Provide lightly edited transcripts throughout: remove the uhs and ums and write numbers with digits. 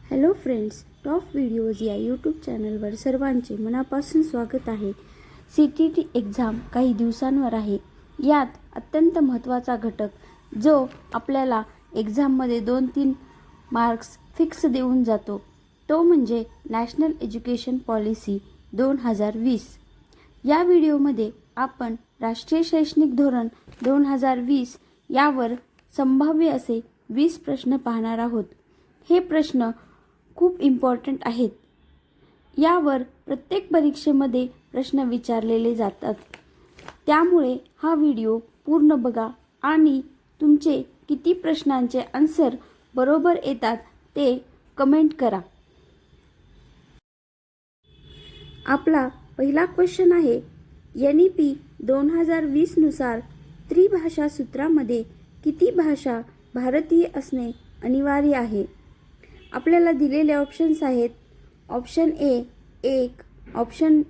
Hello friends, top videos या YouTube चॅनलवर सर्वांचे मनापासून स्वागत आहे. CTT एक्झाम काही दिवसांवर आहे. यात अत्यंत महत्त्वाचा घटक जो आपल्याला एक्झाममध्ये 2-3 मार्क्स फिक्स देऊन जातो तो म्हणजे नॅशनल एज्युकेशन पॉलिसी 2020. या व्हिडिओमध्ये आपण राष्ट्रीय शैक्षणिक धोरण 2020 यावर संभाव्य असे 20 प्रश्न पाहणार आहोत. हे प्रश्न खूप इम्पॉर्टंट आहेत. यावर प्रत्येक परीक्षेमध्ये प्रश्न विचारलेले जातात. त्यामुळे हा व्हिडिओ पूर्ण बघा आणि तुमचे किती प्रश्नांचे आन्सर बरोबर येतात ते कमेंट करा. आपला पहिला क्वेश्चन आहे, NEP 2020 नुसार त्रिभाषा सूत्रामध्ये किती भाषा भारतीय असणे अनिवार्य आहे? आपल्याला दिलेले ऑप्शन्स आहेत. Option A 1, option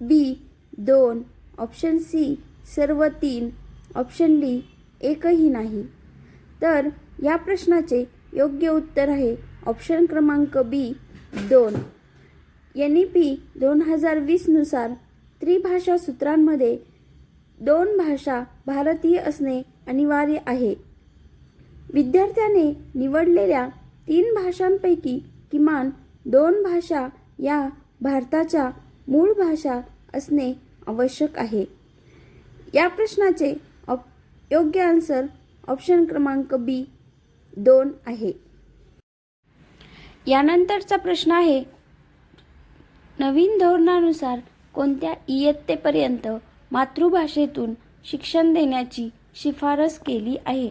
B 2, option C सर्व 3, ऑप्शन डी एकही नाही. तर या प्रश्नाचे योग्य उत्तर आहे ऑप्शन क्रमांक बी 2. NEP 2020 नुसार त्रिभाषा सूत्रांमध्ये 2 भाषा भारतीय असणे अनिवार्य आहे. विद्यार्थ्याने निवडलेल्या 3 भाषांपैकी किमान 2 भाषा या भारताच्या मूळ भाषा असणे आवश्यक आहे. या प्रश्नाचे योग्य आन्सर ऑप्शन क्रमांक बी 2 आहे. यानंतरचा प्रश्न आहे, नवीन धोरणानुसार कोणत्या इयत्तेपर्यंत मातृभाषेतून शिक्षण देण्याची शिफारस केली आहे?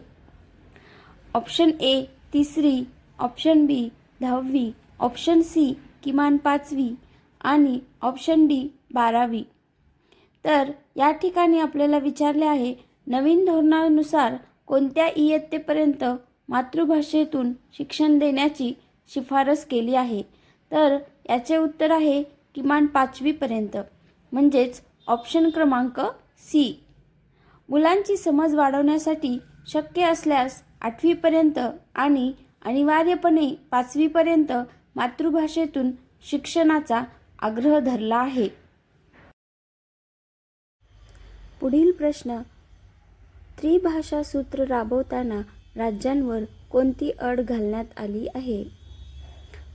ऑप्शन ए 3री, ऑप्शन बी 10वी, ऑप्शन सी किमान 5वी आणि ऑप्शन डी 12वी. तर या ठिकाणी आपल्याला विचारले आहे, नवीन धोरणानुसार कोणत्या इयत्तेपर्यंत मातृभाषेतून शिक्षण देण्याची शिफारस केली आहे? तर याचे उत्तर आहे किमान 5वी पर्यंत, म्हणजेच ऑप्शन क्रमांक सी. मुलांची समज वाढवण्यासाठी शक्य असल्यास 8वी पर्यंत आणि अनिवार्यपणे 5वी पर्यंत मातृभाषेतून शिक्षणाचा आग्रह धरला आहे. पुढील प्रश्न, त्रिभाषा सूत्र राबवताना राज्यांवर कोणती अट घालण्यात आली आहे?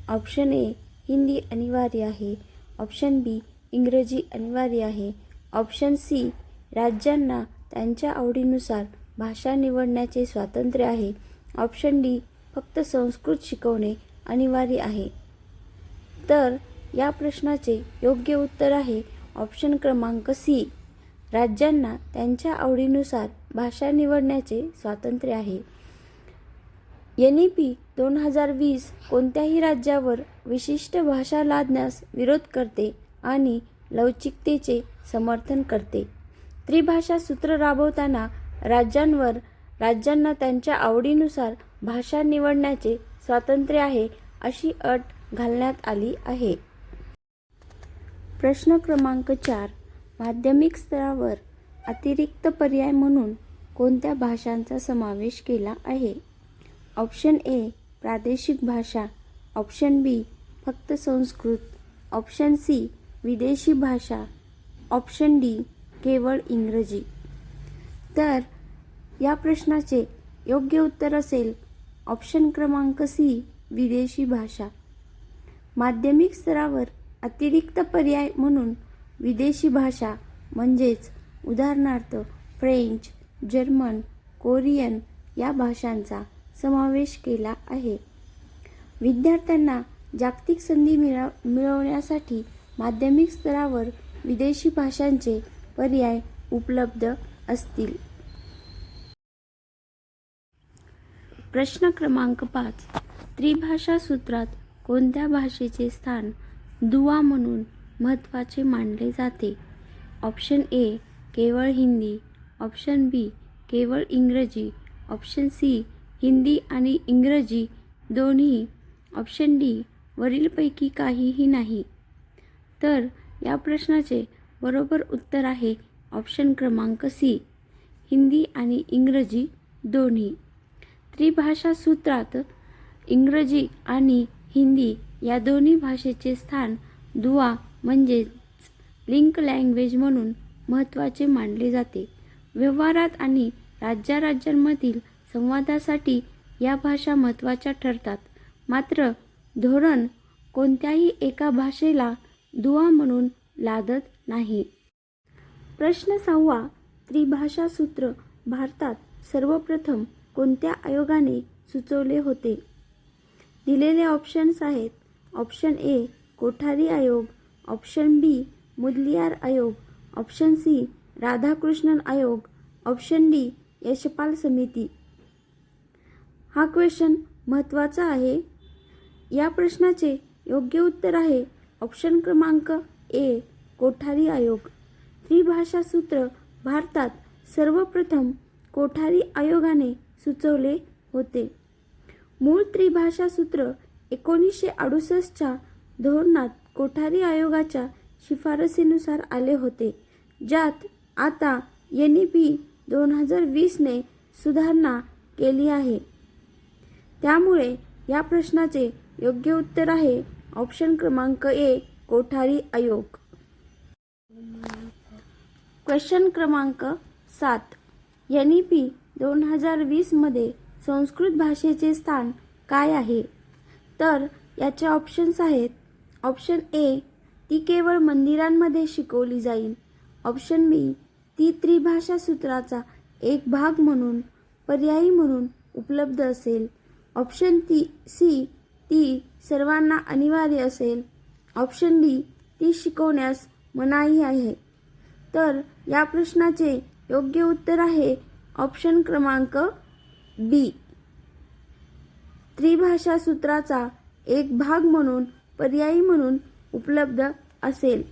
ऑप्शन ए हिंदी अनिवार्य आहे, ऑप्शन बी इंग्रजी अनिवार्य आहे, ऑप्शन सी राज्यांना त्यांच्या आवडीनुसार भाषा निवडण्याचे स्वातंत्र्य आहे, ऑप्शन डी फक्त संस्कृत शिकवणे अनिवार्य आहे. तर या प्रश्नाचे योग्य उत्तर आहे ऑप्शन क्रमांक सी. राज्यांना त्यांच्या आवडीनुसार भाषा निवडण्याचे स्वातंत्र्य आहे. NEP 2020 कोणत्याही राज्यावर विशिष्ट भाषा लादण्यास विरोध करते आणि लवचिकतेचे समर्थन करते. त्रिभाषा सूत्र राबवताना राज्यांना त्यांच्या आवडीनुसार भाषा निवडण्याचे स्वातंत्र्य आहे अशी अट घालण्यात आली आहे. प्रश्न क्रमांक 4, माध्यमिक स्तरावर अतिरिक्त पर्याय म्हणून कोणत्या भाषांचा समावेश केला आहे? ऑप्शन ए प्रादेशिक भाषा, ऑप्शन बी फक्त संस्कृत, ऑप्शन सी विदेशी भाषा, ऑप्शन डी केवळ इंग्रजी. तर या प्रश्नाचे योग्य उत्तर असेल ऑप्शन क्रमांक सी विदेशी भाषा. माध्यमिक स्तरावर अतिरिक्त पर्याय म्हणून विदेशी भाषा म्हणजेच उदाहरणार्थ फ्रेंच, जर्मन, कोरियन या भाषांचा समावेश केला आहे. विद्यार्थ्यांना जागतिक संधी मिळवण्यासाठी माध्यमिक स्तरावर विदेशी भाषांचे पर्याय उपलब्ध असतील. प्रश्न क्रमांक 5, त्रिभाषा सूत्रात कोणत्या भाषेचे स्थान दुवा म्हणून महत्त्वाचे मानले जाते? ऑप्शन ए केवळ हिंदी, ऑप्शन बी केवळ इंग्रजी, ऑप्शन सी हिंदी आणि इंग्रजी दोन्ही, ऑप्शन डी वरीलपैकी काहीही नाही. तर या प्रश्नाचे बरोबर उत्तर आहे ऑप्शन क्रमांक सी हिंदी आणि इंग्रजी दोन्ही. त्रिभाषा सूत्रात इंग्रजी आणि हिंदी या दोन्ही भाषेचे स्थान दुवा म्हणजेच लिंक लँग्वेज म्हणून महत्त्वाचे मानले जाते. व्यवहारात आणि राज्यांमधील संवादासाठी या भाषा महत्त्वाच्या ठरतात. मात्र धोरण कोणत्याही एका भाषेला दुवा म्हणून लादत नाही. प्रश्न 6. त्रिभाषा सूत्र भारतात सर्वप्रथम कोणत्या आयोगाने सुचवले होते? दिलेले ऑप्शन्स आहेत. ऑप्शन ए कोठारी आयोग, ऑप्शन बी मुदलियार आयोग, ऑप्शन सी राधाकृष्णन आयोग, ऑप्शन डी यशपाल समिती. हा क्वेश्चन महत्त्वाचा आहे. या प्रश्नाचे योग्य उत्तर आहे ऑप्शन क्रमांक ए कोठारी आयोग. त्रिभाषा सूत्र भारतात सर्वप्रथम कोठारी आयोगाने सुचवले होते. मूळ त्रिभाषा सूत्र 1968च्या धोरणात कोठारी आयोगाच्या शिफारसीनुसार आले होते, ज्यात आता NEP 2020ने सुधारणा केली आहे. त्यामुळे या प्रश्नाचे योग्य उत्तर आहे ऑप्शन क्रमांक ए कोठारी आयोग. क्वेश्चन क्रमांक 7. NEP 2020 मध्ये संस्कृत भाषेचे स्थान काय आहे? तर याचे ऑप्शन्स आहेत. ऑप्शन ए ती केवळ मंदिरांमध्ये शिकवली जाईल, ऑप्शन बी ती त्रिभाषा सूत्राचा एक भाग म्हणून पर्यायी म्हणून उपलब्ध असेल, ऑप्शन सी ती सर्वांना अनिवार्य असेल, ऑप्शन डी ती शिकवण्यास मनाई आहे. तर या प्रश्नाचे योग्य उत्तर आहे ऑप्शन क्रमांक बी त्रिभाषा सूत्राचा एक भाग म्हणून पर्यायी म्हणून उपलब्ध असेल.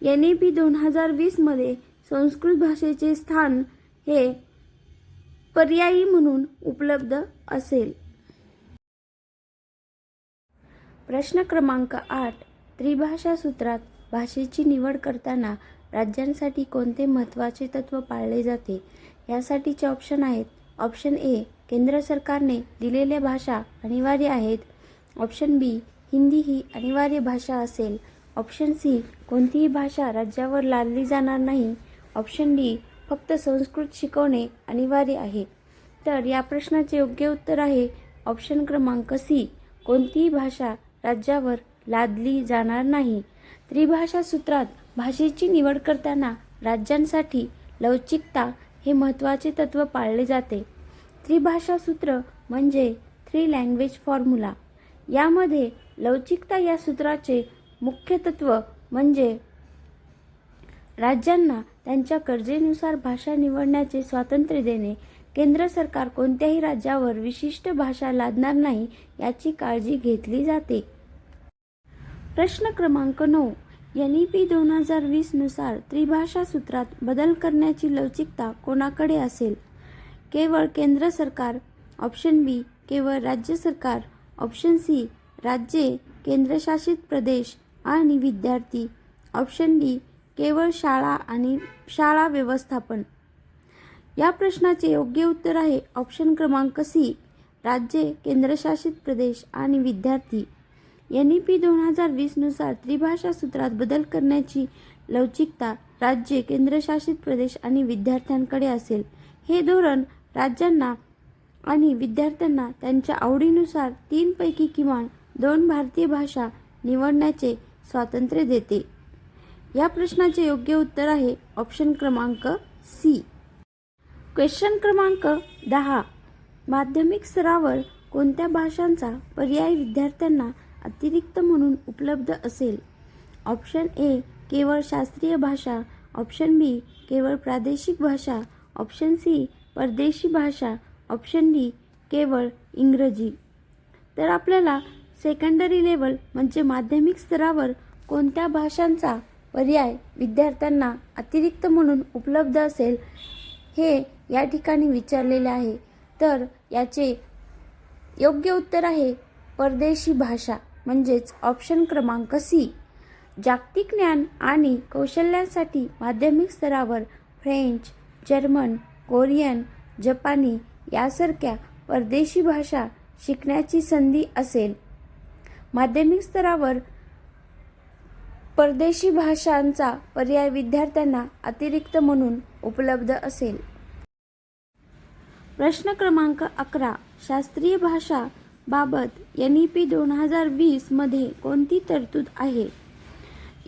NEP 2020 मध्ये संस्कृत भाषेचे स्थान हे पर्यायी म्हणून उपलब्ध असेल. प्रश्न क्रमांक 8. त्रिभाषा सूत्रात भाषेची निवड करताना राज्यांसाठी कोणते महत्त्वाचे तत्त्व पाळले जाते? यासाठीचे ऑप्शन आहेत. ऑप्शन ए केंद्र सरकारने दिलेल्या भाषा अनिवार्य आहेत, ऑप्शन बी हिंदी ही अनिवार्य भाषा असेल, ऑप्शन सी कोणतीही भाषा राज्यावर लादली जाणार नाही, ऑप्शन डी फक्त संस्कृत शिकवणे अनिवार्य आहे. तर या प्रश्नाचे योग्य उत्तर आहे ऑप्शन क्रमांक सी कोणतीही भाषा राज्यावर लादली जाणार नाही. त्रिभाषा सूत्रात भाषेची निवड करताना राज्यांसाठी लवचिकता हे महत्त्वाचे तत्त्व पाळले जाते. त्रिभाषा सूत्र म्हणजे 3 लँग्वेज फॉर्म्युला. यामध्ये लवचिकता या सूत्राचे मुख्य तत्त्व म्हणजे राज्यांना त्यांच्या गरजेनुसार भाषा निवडण्याचे स्वातंत्र्य देणे. केंद्र सरकार कोणत्याही राज्यावर विशिष्ट भाषा लादणार नाही याची काळजी घेतली जाते. प्रश्न क्रमांक 9. NEP 2020 नुसार त्रिभाषा सूत्रात बदल करण्याची लवचिकता कोणाकडे असेल? केवळ केंद्र सरकार, ऑप्शन बी केवळ राज्य सरकार, ऑप्शन सी राज्ये, केंद्रशासित प्रदेश आणि विद्यार्थी, ऑप्शन डी केवळ शाळा आणि शाळा व्यवस्थापन. या प्रश्नाचे योग्य उत्तर आहे ऑप्शन क्रमांक सी राज्ये, केंद्रशासित प्रदेश आणि विद्यार्थी. NEP 2020 नुसार त्रिभाषा सूत्रात बदल करण्याची लवचिकता राज्ये, केंद्रशासित प्रदेश आणि विद्यार्थ्यांकडे असेल. हे धोरण राज्यांना आणि विद्यार्थ्यांना त्यांच्या आवडीनुसार 3 पैकी किमान 2 भारतीय भाषा निवडण्याचे स्वातंत्र्य देते. या प्रश्नाचे योग्य उत्तर आहे ऑप्शन क्रमांक सी. क्वेश्चन क्रमांक 10. माध्यमिक स्तरावर कोणत्या भाषांचा पर्याय विद्यार्थ्यांना अतिरिक्त म्हणून उपलब्ध असेल? ऑप्शन ए केवळ शास्त्रीय भाषा, ऑप्शन बी केवळ प्रादेशिक भाषा, ऑप्शन सी परदेशी भाषा, ऑप्शन डी केवळ इंग्रजी. तर आपल्याला सेकंडरी लेवल म्हणजे माध्यमिक स्तरावर कोणत्या भाषांचा पर्याय विद्यार्थ्यांना अतिरिक्त म्हणून उपलब्ध असेल हे या ठिकाणी विचारलेले आहे. तर याचे योग्य उत्तर आहे परदेशी भाषा म्हणजेच ऑप्शन क्रमांक सी. जागतिक ज्ञान आणि कौशल्यांसाठी माध्यमिक स्तरावर फ्रेंच, जर्मन, कोरियन, जपानी यासारख्या परदेशी भाषा शिकण्याची संधी असेल. माध्यमिक स्तरावर परदेशी भाषांचा पर्याय विद्यार्थ्यांना अतिरिक्त म्हणून उपलब्ध असेल. प्रश्न क्रमांक 11. शास्त्रीय भाषा बाबत NEP 2020 मध्ये कोणती तरतूद आहे?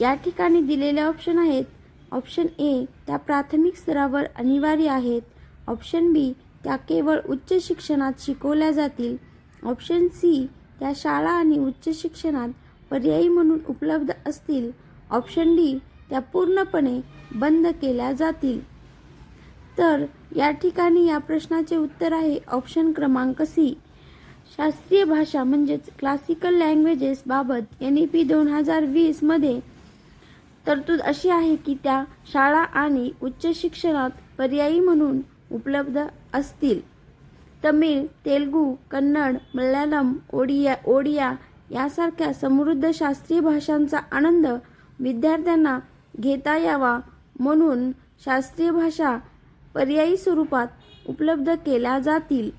या ठिकाणी दिलेले ऑप्शन आहेत. ऑप्शन ए, त्या प्राथमिक स्तरावर अनिवार्य आहेत. ऑप्शन बी, त्या केवळ उच्च शिक्षणात शिकवल्या जातील. ऑप्शन सी, त्या शाळा आणि उच्च शिक्षणात पर्यायी म्हणून उपलब्ध असतील. ऑप्शन डी, त्या पूर्णपणे बंद केल्या जातील. तर या ठिकाणी या प्रश्नाचे उत्तर आहे ऑप्शन क्रमांक सी. शास्त्रीय भाषा म्हणजेच क्लासिकल लँग्वेजेस बाबत NEP 2020 मध्ये तरतूद अशी आहे की त्या शाळा आणि उच्च शिक्षणात पर्यायी म्हणून उपलब्ध असतील. तमिळ, तेलुगू, कन्नड, मल्याळम, ओडिया यासारख्या समृद्ध शास्त्रीय भाषांचा आनंद विद्यार्थ्यांना घेता यावा म्हणून शास्त्रीय भाषा पर्यायी स्वरूपात उपलब्ध केल्या जातील.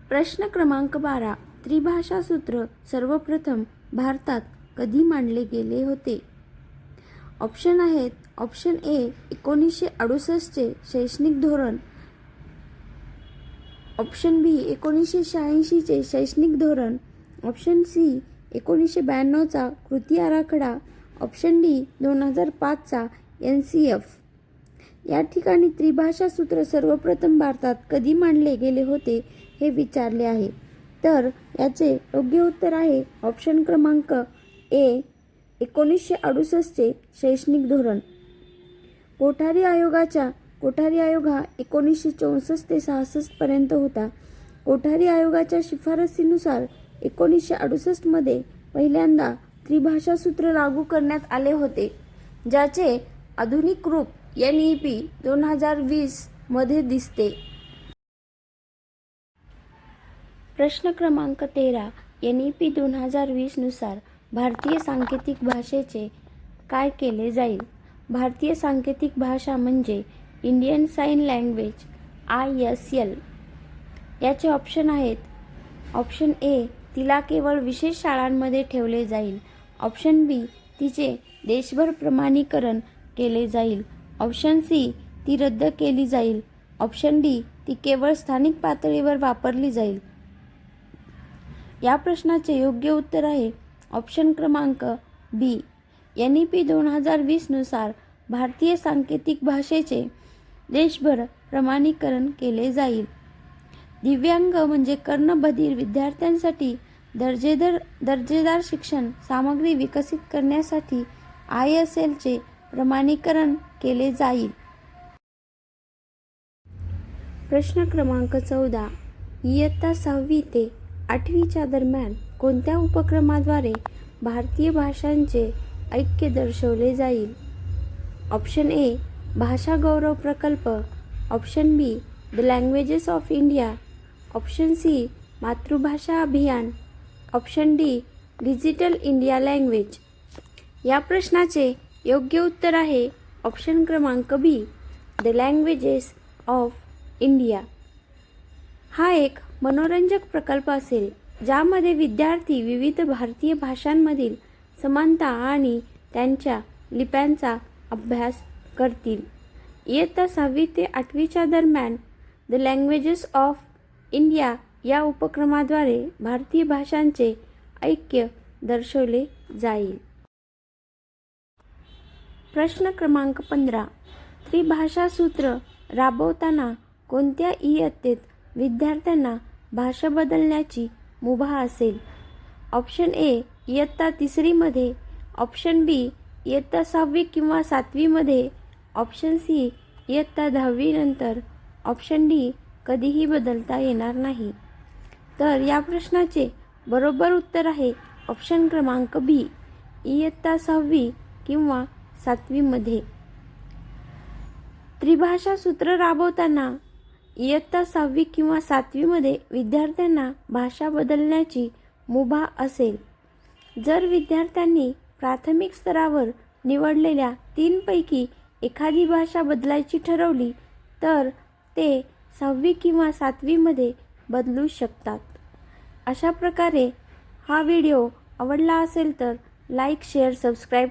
प्रश्न क्रमांक 12. त्रिभाषा सूत्र सर्वप्रथम भारतात कधी मांडले गेले होते? ऑप्शन आहेत. ऑप्शन ए, 1968 चे शैक्षणिक धोरण. ऑप्शन बी, 1986 चे शैक्षणिक धोरण. ऑप्शन सी, 1992 चा कृती आराखडा. ऑप्शन डी, 2005 चा NCF. या ठिकाणी त्रिभाषा सूत्र सर्वप्रथम भारतात कधी मांडले गेले होते हे विचारले आहे. तर याचे योग्य उत्तर आहे ऑप्शन क्रमांक ए, 1968 चे शैक्षणिक धोरण. कोठारी आयोग हा 1964 ते 66 पर्यंत होता. कोठारी आयोगाच्या शिफारसीनुसार 1968 मध्ये पहिल्यांदा त्रिभाषा सूत्र लागू करण्यात आले होते, ज्याचे आधुनिक रूप NEP 2020 मध्ये दिसते. प्रश्न क्रमांक 13. NEP 2020 नुसार भारतीय सांकेतिक भाषेचे काय केले जाईल? भारतीय सांकेतिक भाषा म्हणजे इंडियन साइन लँग्वेज ISL. याचे ऑप्शन आहेत. ऑप्शन ए, तिला केवळ विशेष शाळांमध्ये ठेवले जाईल. ऑप्शन बी, तिचे देशभर प्रमाणीकरण केले जाईल. ऑप्शन सी, ती रद्द केली जाईल. ऑप्शन डी, ती केवळ स्थानिक पातळीवर वापरली जाईल. या प्रश्नाचे योग्य उत्तर आहे ऑप्शन क्रमांक बी. NEP 2020 नुसार भारतीय सांकेतिक भाषेचे देशभर प्रमाणीकरण केले जाईल. दिव्यांग म्हणजे कर्णबधिर विद्यार्थ्यांसाठी दर्जेदार शिक्षण सामग्री विकसित करण्यासाठी ISL चे प्रमाणीकरण केले जाईल. प्रश्न क्रमांक 14. इयत्ता 6वी ते 8वीच्या दरम्यान कोणत्या उपक्रमाद्वारे भारतीय भाषांचे ऐक्य दर्शवले जाईल? ऑप्शन ए, भाषा गौरव प्रकल्प. Option B, the languages of India. Option C, मातृभाषा अभियान. Option D, digital India language. या प्रश्नाचे योग्य उत्तर आहे ऑप्शन क्रमांक B, the languages of India. हा एक मनोरंजक प्रकल्प असेल ज्यामध्ये विद्यार्थी विविध भारतीय भाषांमधील समानता आणि त्यांच्या लिप्यांचा अभ्यास करतील. इयत्ता 6वी ते 8वीच्या दरम्यान द लँग्वेजेस ऑफ इंडिया या उपक्रमाद्वारे भारतीय भाषांचे ऐक्य दर्शवले जाईल. प्रश्न क्रमांक 15. त्रिभाषा सूत्र राबवताना कोणत्या इयत्तेत विद्यार्थ्यांना भाषा बदलण्याची मुभा असेल? ऑप्शन ए, इयत्ता 3री मध्ये. ऑप्शन बी, इयत्ता 6वी किंवा 7वी मध्ये. ऑप्शन सी, इयत्ता 10वी नंतर. ऑप्शन डी, कधीही बदलता येणार नाही. तर या प्रश्नाचे बरोबर उत्तर आहे ऑप्शन क्रमांक बी, इयत्ता 6वी किंवा 7वी मध्ये. त्रिभाषा सूत्र राबवताना इयत्ता 6वी किंवा 7वी मध्ये विद्यार्थ्यांना भाषा बदलण्याची मुभा असेल. जर विद्यार्थ्यांनी प्राथमिक स्तरावर निवडलेल्या 3 पैकी एखादी भाषा बदलायची ठरवली तर ते 6वी किंवा 7वी मध्ये बदलू शकतात. अशा प्रकारे हा व्हिडिओ आवडला असेल तर लाईक शेअर सबस्क्राईब